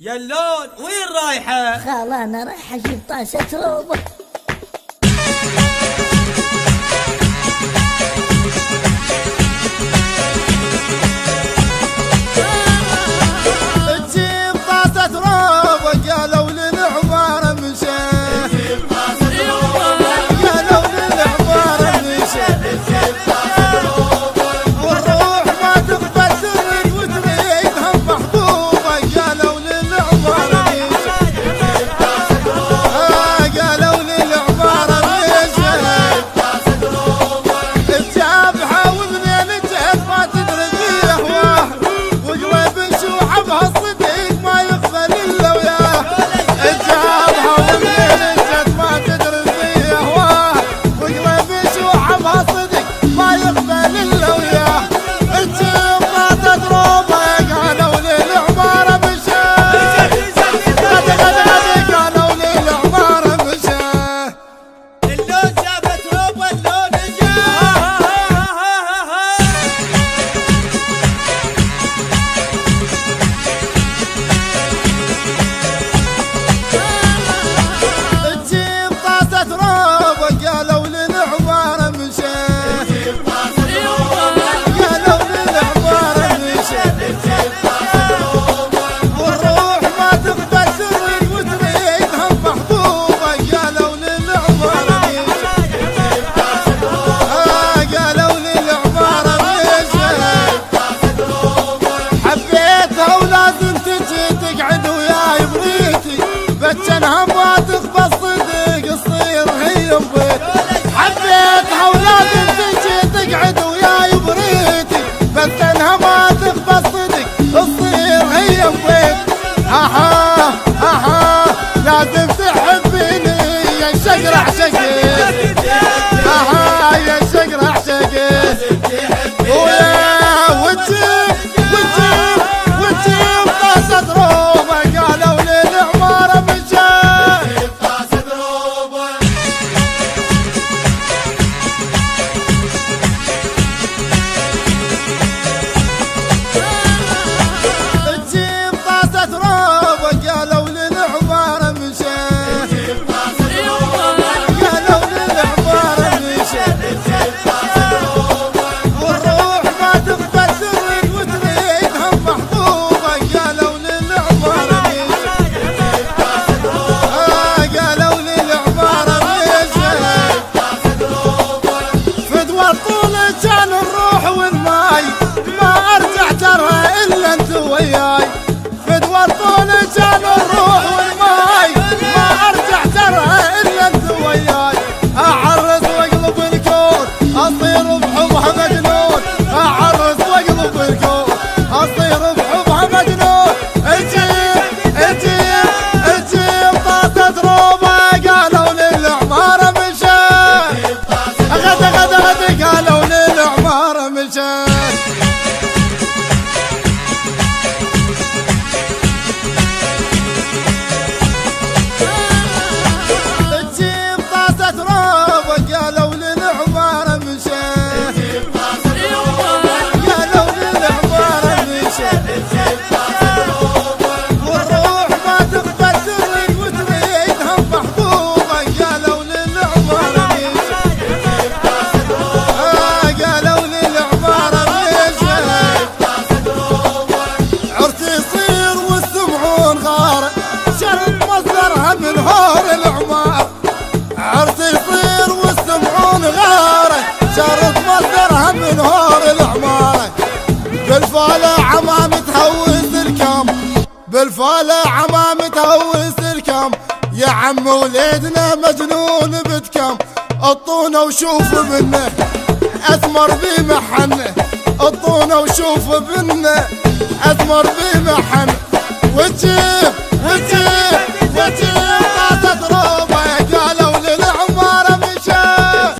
يا اللون وين رايحة؟ خال انا رايحة اجيب طاسة روبة. تجيب طاسة روبة قالوا للعمارة مشى. تجيب طاسة روبة قالوا للعمارة مشى. تجيب طاسة روبة والروح ما تقبل تريد وتريدها محبوبة قالوا للعمارة مشى. تجيب طاسة روبة قالوا للعمارة مشى. تجيب طاسة روبة تجابها ومنين جت ما تدري فيه هواه وقلب شوحبها الصديق ما يقبل الا وياه. تجابها ومنين جت ما تدري فيه هواه وقلب شوحبها الصديق ما يقبل الا وياه. تجيب طاسة روبة قالوا للعمارة مشى. قالوا للعمارة مشى. اللون جابت روبة اللون جاء. تجيب طاسة روبة قالوا للعمارة مشى. تجيب طاسة روبة قالوا للعمارة مشى. تجيب طاسة روبة والروح ما تقبل تريد وتريدها محبوبة قالوا للعمارة مشى. تجيب طاسة روبة قالوا للعمارة مشى. تجيب طاسة روبة حبيتها ولازم تجي تقعد وياي بريتي بتشنها ما تقبل صدق تصير هي بيت. حبيتها ولازم تجي تقعد وياي بريتي بتشنها ما تقبل صدق تصير هي بيت. اها اها لازم تحبيني يا شقر عشقك. اها يا شقر عشقك وتجيب طاسة روبة قالوا للعمارة مشى. تجيب طاسة روبة تجيب طاسة روبة قالوا للعمارة مشى. تجيب طاسة روبة قالوا للعمارة مشى. تجيب طاسة روبة والروح ما تقبل تريد وتريدها محبوبة قالوا للعمارة مشى. تجيب طاسة روبة قالوا للعمارة مشى. تجيب طاسة روبة فدوى الطول كان الروح والماي ما ارجع ترى الا انت وياي. فدوى الطول كان الروح والماي ما ارجع ترى الا انت وياي. اعرس واقلب الكون اصير بحبها مجنون. اعرس واقلب الكون اصير بحبها مجنون. اجيب طاسة روبة قالوا للعمارة مشى. غدا قالوا للعمارة مشى. تجيب طاسة روبة قالوا للعمارة مشى. تجيب طاسة روبة قالوا للعمارة مشى. تجيب طاسة روبة والروح ما تقبل تريد وتريدها محبوبة قالوا للعمارة مشى. تجيب طاسة روبة قالوا للعمارة مشى. تجيب طاسة روبة عرس يصير والسمعون غارة شرط مصدرها من هور العمار. عرس يصير والسمعون غارة شرط مصدرها من هور العمارة. بالفالة عمام تهوس الكم بالفالة عمام تهوس الكم. يا عم وليدنا مجنون بتكم اطونا وشوف منه اثمر بمحنه. اطونا وشوف منه اثمر بمحنه. وتجيب